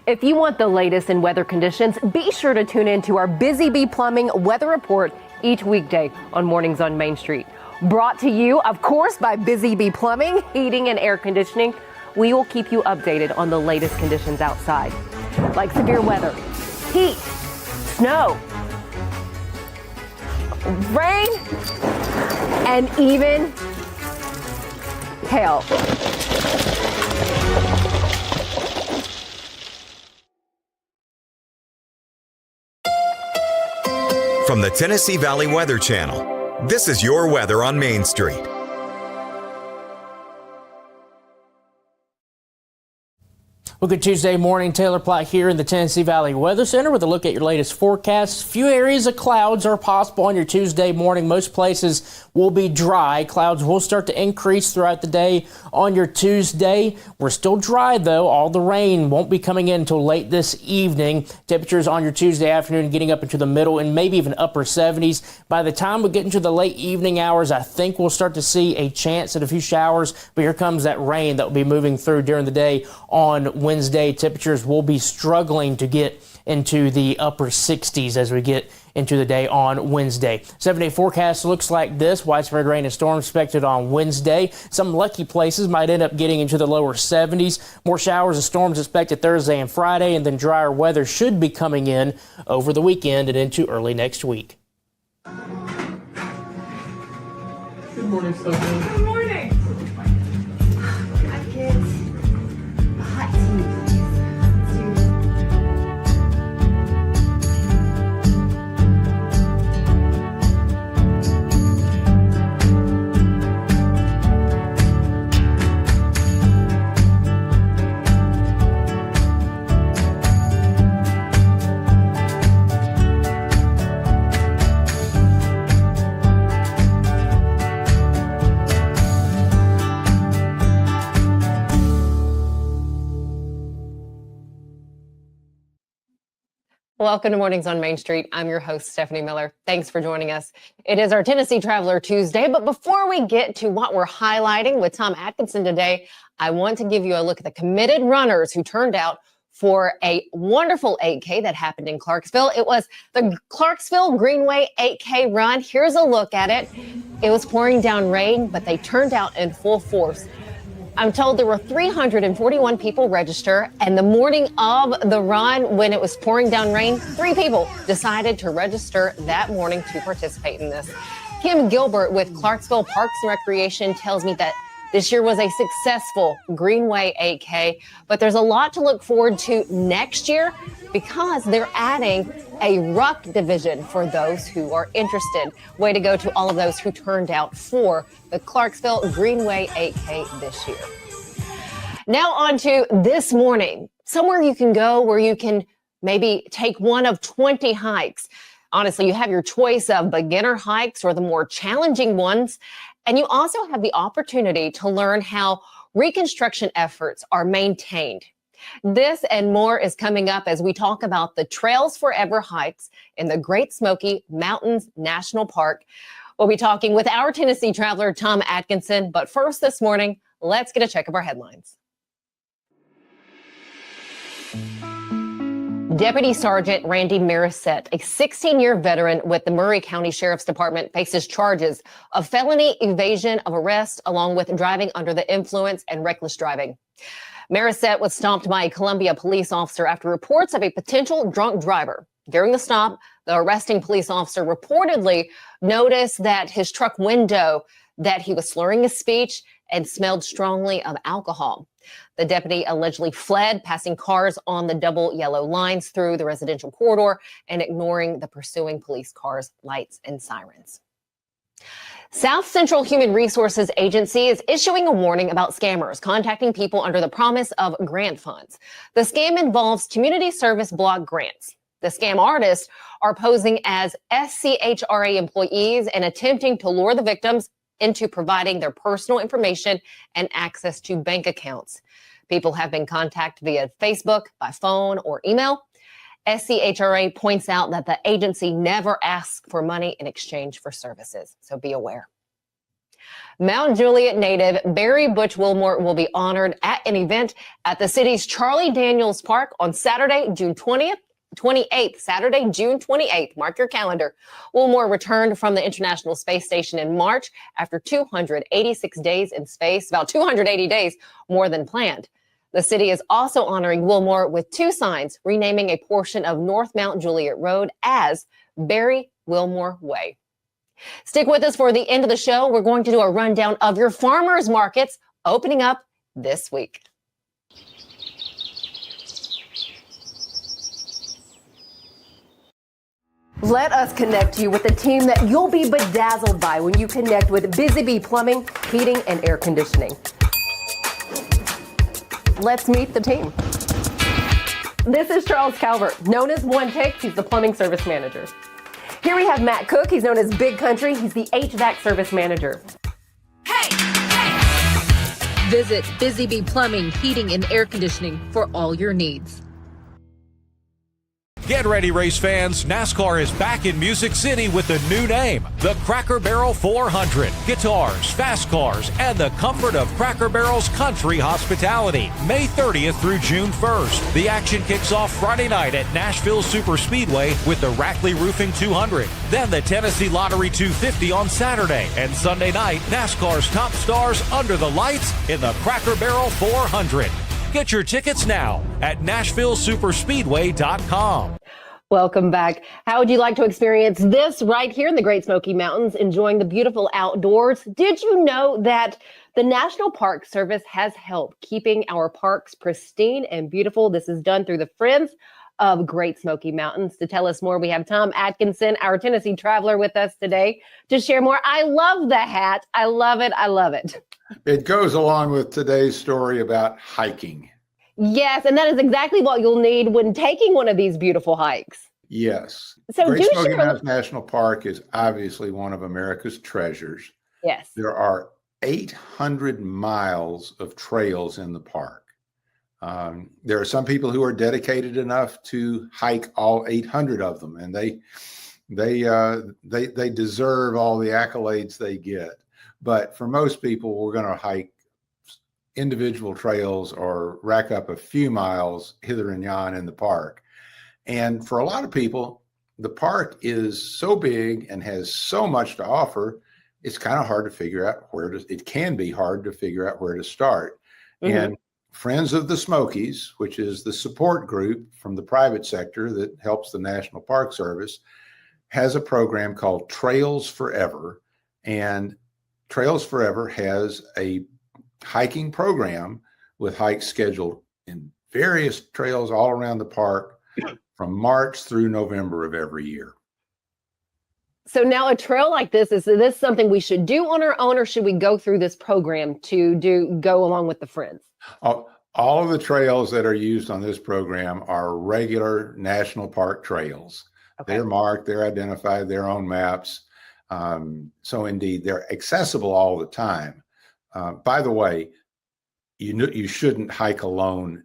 If you want the latest in weather conditions, be sure to tune in to our Busy Bee Plumbing weather report each weekday on Mornings on Main Street. Brought to you, of course, by Busy Bee Plumbing, Heating and Air Conditioning. We will keep you updated on the latest conditions outside, like severe weather, heat, snow, rain, and even hail. From the Tennessee Valley Weather Channel, this is your weather on Main Street. Well, good Tuesday morning. Taylor Platt here in the Tennessee Valley Weather Center with a look at your latest forecast. Few areas of clouds are possible on your Tuesday morning. Most places will be dry. Clouds will start to increase throughout the day on your Tuesday. We're still dry, though. All the rain won't be coming in until late this evening. Temperatures on your Tuesday afternoon getting up into the middle and maybe even upper 70s. By the time we get into the late evening hours, I think we'll start to see a chance at a few showers. But here comes that rain that will be moving through during the day on Wednesday. Temperatures will be struggling to get into the upper 60s as we get into the day on Wednesday. 7-day forecast looks like this. Widespread rain and storms expected on Wednesday. Some lucky places might end up getting into the lower 70s. More showers and storms expected Thursday and Friday, and then drier weather should be coming in over the weekend and into early next week. Good morning, Stefanie. Good morning. Hi, kids. Hot tea. Welcome to Mornings on Main Street. I'm your host, Stefanie Miller. Thanks for joining us. It is our Tennessee Traveler Tuesday, but before we get to what we're highlighting with Tom Adkinson today, I want to give you a look at the committed runners who turned out for a wonderful 8K that happened in Clarksville. It was the Clarksville Greenway 8K run. Here's a look at it. It was pouring down rain, but they turned out in full force. I'm told there were 341 people register, and the morning of the run, when it was pouring down rain, 3 people decided to register that morning to participate in this. Kim Gilbert with Clarksville Parks and Recreation tells me that this year was a successful Greenway 8K, but there's a lot to look forward to next year because they're adding a ruck division for those who are interested. Way to go to all of those who turned out for the Clarksville Greenway 8K this year. Now on to this morning, somewhere you can go where you can maybe take one of 20 hikes. Honestly, you have your choice of beginner hikes or the more challenging ones. And you also have the opportunity to learn how reconstruction efforts are maintained. This and more is coming up as we talk about the Trails Forever hikes in the Great Smoky Mountains National Park. We'll be talking with our Tennessee traveler, Tom Adkinson. But first this morning, let's get a check of our headlines. Deputy Sergeant Randy Marisette, a 16-year veteran with the Murray County Sheriff's Department, faces charges of felony evasion of arrest along with driving under the influence and reckless driving. Marisette was stopped by a Columbia police officer after reports of a potential drunk driver. During the stop, the arresting police officer reportedly noticed that his truck window, that he was slurring his speech and smelled strongly of alcohol. The deputy allegedly fled, passing cars on the double yellow lines through the residential corridor and ignoring the pursuing police cars' lights and sirens. South Central Human Resources Agency is issuing a warning about scammers contacting people under the promise of grant funds. The scam involves community service block grants. The scam artists are posing as SCHRA employees and attempting to lure the victims into providing their personal information and access to bank accounts. People have been contacted via Facebook, by phone, or email. SCHRA points out that the agency never asks for money in exchange for services, so be aware. Mount Juliet native Barry Butch Wilmore will be honored at an event at the city's Charlie Daniels Park on Saturday, June 28th, Saturday, June 28th. Mark your calendar. Wilmore returned from the International Space Station in March after 286 days in space, about 280 days more than planned. The city is also honoring Wilmore with 2 signs, renaming a portion of North Mount Juliet Road as Barry Wilmore Way. Stick with us for the end of the show. We're going to do a rundown of your farmers markets opening up this week. Let us connect you with a team that you'll be bedazzled by when you connect with Busy Bee Plumbing, Heating, and Air Conditioning. Let's meet the team. This is Charles Calvert, known as One Take. He's the plumbing service manager. Here we have Matt Cook. He's known as Big Country. He's the HVAC service manager. Hey, hey! Visit Busy Bee Plumbing, Heating, and Air Conditioning for all your needs. Get ready, race fans. NASCAR is back in Music City with a new name, the Cracker Barrel 400. Guitars, fast cars, and the comfort of Cracker Barrel's country hospitality. May 30th through June 1st. The action kicks off Friday night at Nashville Super Speedway with the Rackley Roofing 200. Then the Tennessee Lottery 250 on Saturday. And Sunday night, NASCAR's top stars under the lights in the Cracker Barrel 400. Get your tickets now at NashvilleSuperspeedway.com. Welcome back. How would you like to experience this right here in the Great Smoky Mountains, enjoying the beautiful outdoors? Did you know that the National Park Service has help keeping our parks pristine and beautiful? This is done through the Friends of Great Smoky Mountains. To tell us more, we have Tom Adkinson, our Tennessee traveler, with us today to share more. I love the hat. I love it. I love it. It goes along with today's story about hiking. Yes, and that is exactly what you'll need when taking one of these beautiful hikes. Yes. So Great do Smoky share. Mountains National Park is obviously one of America's treasures. Yes. There are 800 miles of trails in the park. There are some people who are dedicated enough to hike all 800 of them, and they deserve all the accolades they get. But for most people, we're going to hike individual trails or rack up a few miles hither and yon in the park. And for a lot of people, the park is so big and has so much to offer, it's kind of hard to figure out it can be hard to figure out where to start. Mm-hmm. And Friends of the Smokies, which is the support group from the private sector that helps the National Park Service, has a program called Trails Forever. And Trails Forever has a hiking program with hikes scheduled in various trails all around the park from March through November of every year. So now a trail like this, is this something we should do on our own, or should we go through this program to go along with the Friends? All of the trails that are used on this program are regular national park trails. Okay. They're marked, they're identified, they're on maps. So indeed, they're accessible all the time. By the way, you shouldn't hike alone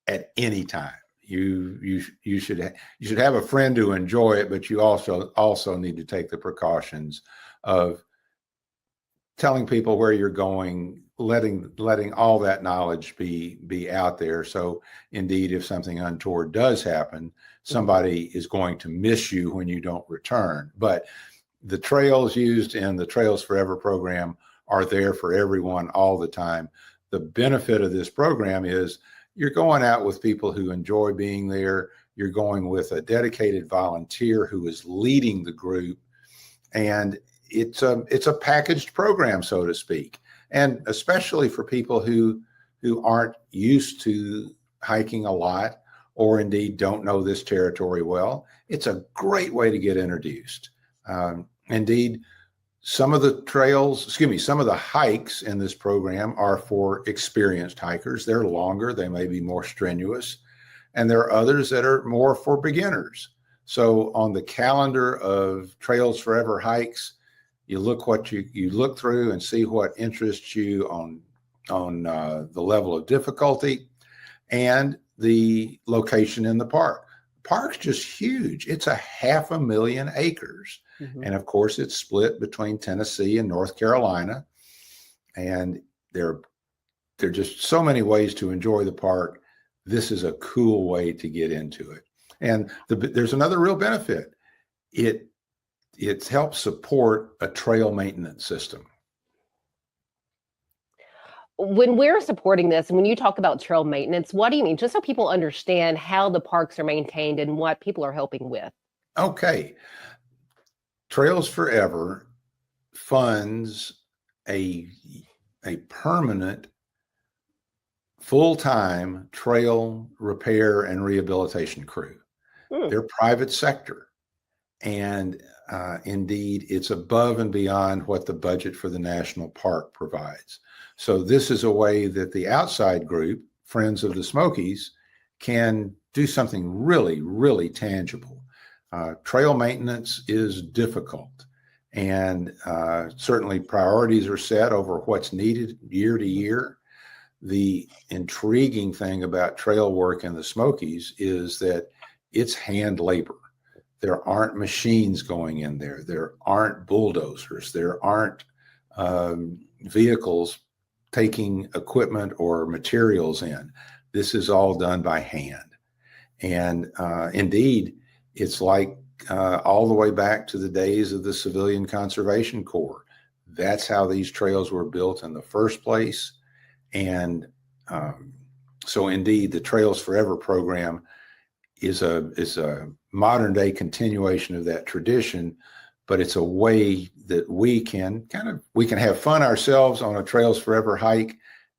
at any time. You should have a friend to enjoy it, but you also need to take the precautions of telling people where you're going, letting all that knowledge be out there. So indeed, if something untoward does happen, somebody is going to miss you when you don't return. But the trails used in the Trails Forever program are there for everyone all the time. The benefit of this program is you're going out with people who enjoy being there. You're going with a dedicated volunteer who is leading the group. And it's a packaged program, so to speak. And especially for people who aren't used to hiking a lot, or indeed don't know this territory well, it's a great way to get introduced. Indeed, some of the hikes in this program are for experienced hikers. They're longer, they may be more strenuous, and there are others that are more for beginners. So on the calendar of Trails Forever hikes, you look through and see what interests you on the level of difficulty and the location in the park. park's just huge. It's 500,000 acres. And of course, it's split between Tennessee and North Carolina. And there are just so many ways to enjoy the park. This is a cool way to get into it. And there's another real benefit. It helps support a trail maintenance system. When we're supporting this, and when you talk about trail maintenance, what do you mean? Just so people understand how the parks are maintained and what people are helping with. Okay. Trails Forever funds a permanent, full-time trail repair and rehabilitation crew. They're private sector. And indeed, it's above and beyond what the budget for the national park provides. So this is a way that the outside group, Friends of the Smokies, can do something really, really tangible. Trail maintenance is difficult, and certainly priorities are set over what's needed year to year. The intriguing thing about trail work in the Smokies is that it's hand labor. There aren't machines going in there. There aren't bulldozers. There aren't vehicles taking equipment or materials in. This is all done by hand. And indeed, it's like all the way back to the days of the Civilian Conservation Corps. That's how these trails were built in the first place. And so indeed, the Trails Forever program is a modern day continuation of that tradition, but it's a way that we can have fun ourselves on a Trails Forever hike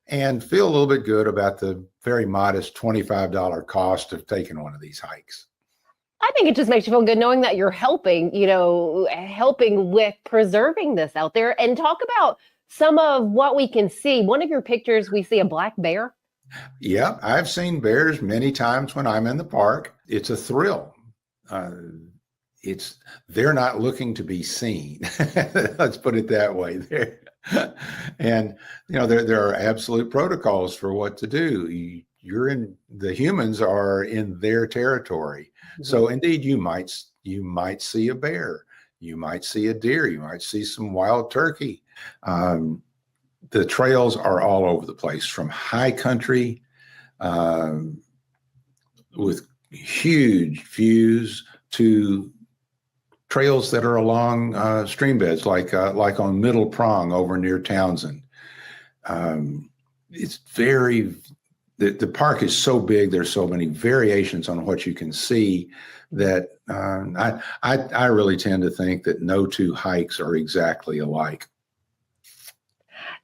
and feel a little bit good about the very modest $25 cost of taking one of these hikes. I think it just makes you feel good knowing that you're helping with preserving this out there. And talk about some of what we can see. One of your pictures, we see a black bear. Yeah, I've seen bears many times when I'm in the park. It's a thrill. They're not looking to be seen. Let's put it that way. And there are absolute protocols for what to do. The humans are in their territory. So indeed, you might see a bear, you might see a deer, you might see some wild turkey. The trails are all over the place, from high country with huge views to trails that are along stream beds, like on Middle Prong over near Townsend. It's the park is so big. There's so many variations on what you can see that I really tend to think that no two hikes are exactly alike.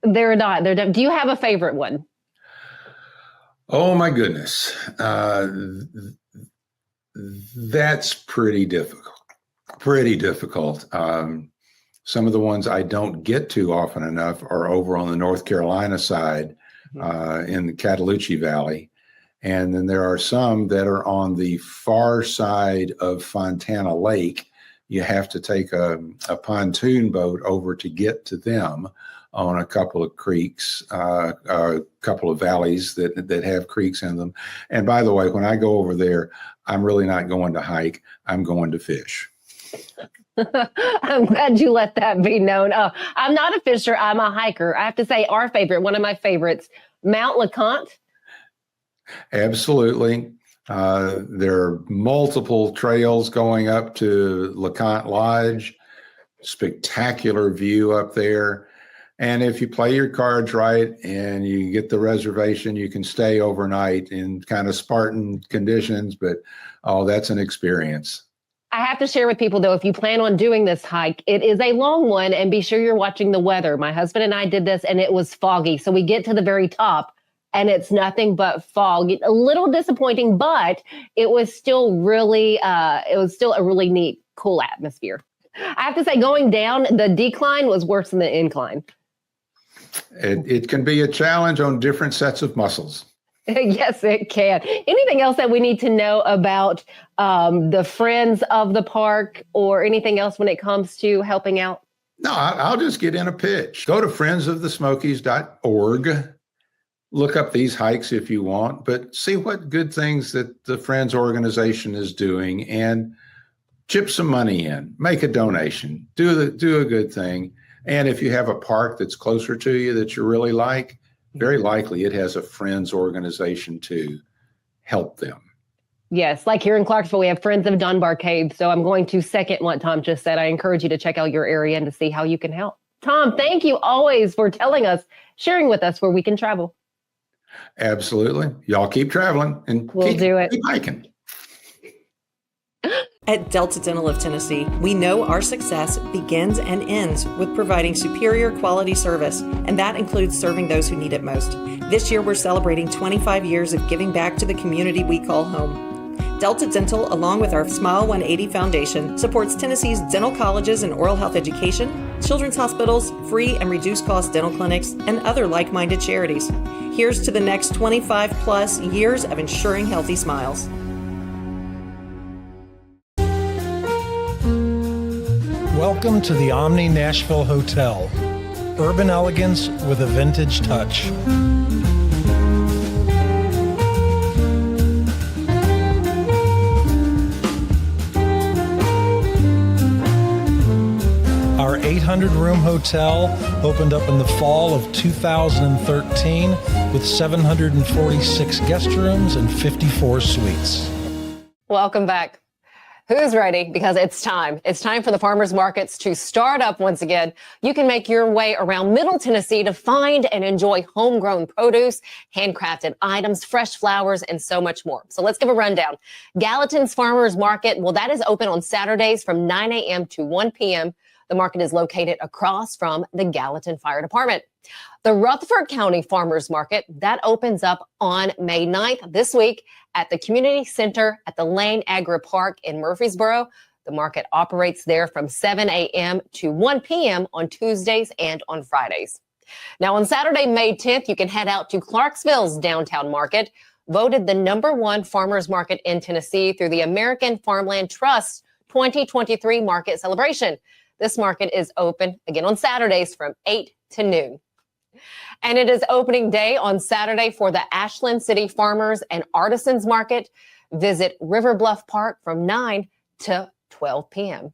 They're not. Do you have a favorite one? Oh my goodness. That's pretty difficult. Some of the ones I don't get to often enough are over on the North Carolina side, in the Cataloochee Valley. And then there are some that are on the far side of Fontana Lake. You have to take a pontoon boat over to get to them on a couple of creeks, a couple of valleys that have creeks in them. And by the way, when I go over there, I'm really not going to hike. I'm going to fish. I'm glad you let that be known. I'm not a fisher. I'm a hiker. I have to say one of my favorites, Mount LeConte. Absolutely. There are multiple trails going up to LeConte Lodge. Spectacular view up there. And if you play your cards right and you get the reservation, you can stay overnight in kind of Spartan conditions, but that's an experience. I have to share with people, though, if you plan on doing this hike, it is a long one, and be sure you're watching the weather. My husband and I did this, and it was foggy. So we get to the very top, and it's nothing but fog. A little disappointing, but it was still a really neat, cool atmosphere. I have to say, going down, the decline was worse than the incline. It can be a challenge on different sets of muscles. Yes, it can. Anything else that we need to know about the Friends of the Park, or anything else when it comes to helping out? No, I'll just get in a pitch. Go to friendsofthesmokies.org look up these hikes if you want, but see what good things that the Friends organization is doing and chip some money in, make a donation, do a good thing. And if you have a park that's closer to you that you really like, very likely it has a Friends organization to help them. Yes, like here in Clarksville, we have Friends of Dunbar Cave. So I'm going to second what Tom just said. I encourage you to check out your area and to see how you can help. Tom, thank you always for telling us, sharing with us where we can travel. Absolutely. Y'all keep traveling and We'll do it. Keep hiking. At Delta Dental of Tennessee, we know our success begins and ends with providing superior quality service, and that includes serving those who need it most. This year, we're celebrating 25 years of giving back to the community we call home. Delta Dental, along with our Smile 180 Foundation, supports Tennessee's dental colleges and oral health education, children's hospitals, free and reduced cost dental clinics, and other like-minded charities. Here's to the next 25 plus years of ensuring healthy smiles. Welcome to the Omni Nashville Hotel. Urban elegance with a vintage touch. Our 800-room hotel opened up in the fall of 2013 with 746 guest rooms and 54 suites. Welcome back. Who's ready? Because it's time. It's time for the farmers markets to start up once again. You can make your way around Middle Tennessee to find and enjoy homegrown produce, handcrafted items, fresh flowers, and so much more. So let's give a rundown. Gallatin's Farmers Market, well, that is open on Saturdays from 9 a.m. to 1 p.m. The market is located across from the Gallatin Fire Department. The Rutherford County Farmers Market, that opens up on May 9th this week at the Community Center at the Lane Agri Park in Murfreesboro. The market operates there from 7 a.m. to 1 p.m. on Tuesdays and on Fridays. Now on Saturday, May 10th, you can head out to Clarksville's Downtown Market, voted the #1 farmers market in Tennessee through the American Farmland Trust 2023 Market Celebration. This market is open again on Saturdays from 8 to noon. And it is opening day on Saturday for the Ashland City Farmers and Artisans Market. Visit River Bluff Park from 9 to 12 p.m.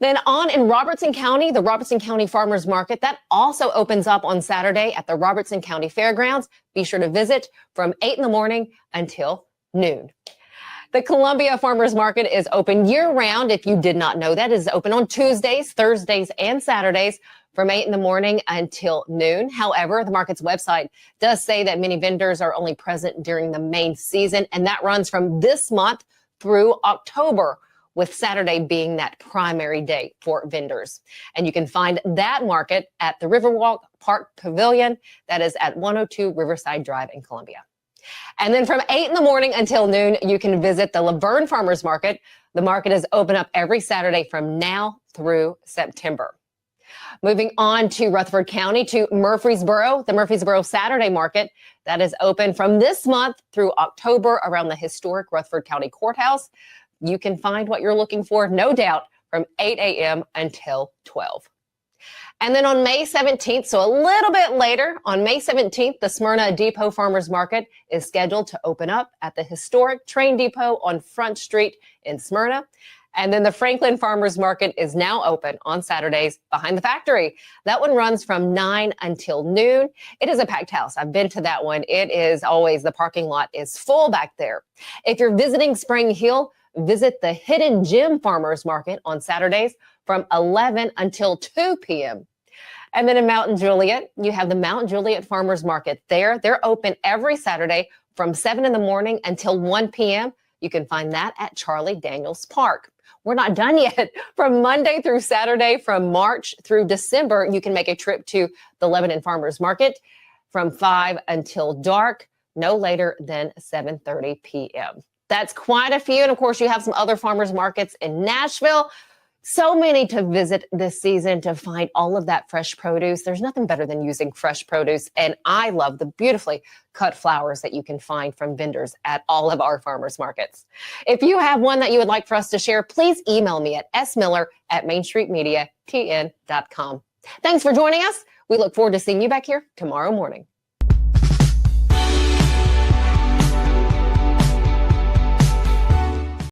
Then on in Robertson County, the Robertson County Farmers Market, that also opens up on Saturday at the Robertson County Fairgrounds. Be sure to visit from 8 in the morning until noon. The Columbia Farmers Market is open year-round. If you did not know that, it is open on Tuesdays, Thursdays, and Saturdays from 8 in the morning until noon. However, the market's website does say that many vendors are only present during the main season, and that runs from this month through October, with Saturday being that primary day for vendors. And you can find that market at the Riverwalk Park Pavilion. That is at 102 Riverside Drive in Columbia. And then from 8 in the morning until noon, you can visit the Laverne Farmers Market. The market is open up every Saturday from now through September. Moving on to Rutherford County to Murfreesboro, the Murfreesboro Saturday Market that is open from this month through October around the historic Rutherford County Courthouse. You can find what you're looking for, no doubt, from 8 a.m. until 12. And then on May 17th, so a little bit later, on May 17th, the Smyrna Depot Farmers Market is scheduled to open up at the historic train depot on Front Street in Smyrna. And then the Franklin Farmers Market is now open on Saturdays behind the factory. That one runs from 9 until noon. It is a packed house. I've been to that one. It is always, the parking lot is full back there. If you're visiting Spring Hill, visit the Hidden Gem Farmers Market on Saturdays from 11 until 2 p.m. And then in Mount Juliet, you have the Mount Juliet Farmers Market there. They're open every Saturday from 7 in the morning until 1 p.m. You can find that at Charlie Daniels Park. We're not done yet. From Monday through Saturday, from March through December, you can make a trip to the Lebanon Farmers Market from 5 until dark, no later than 7:30 p.m. That's quite a few. And of course, you have some other farmers markets in Nashville. So many to visit this season to find all of that fresh produce. There's nothing better than using fresh produce. And I love the beautifully cut flowers that you can find from vendors at all of our farmers markets. If you have one that you would like for us to share, please email me at smiller@mainstreetmediatn.com. Thanks for joining us. We look forward to seeing you back here tomorrow morning.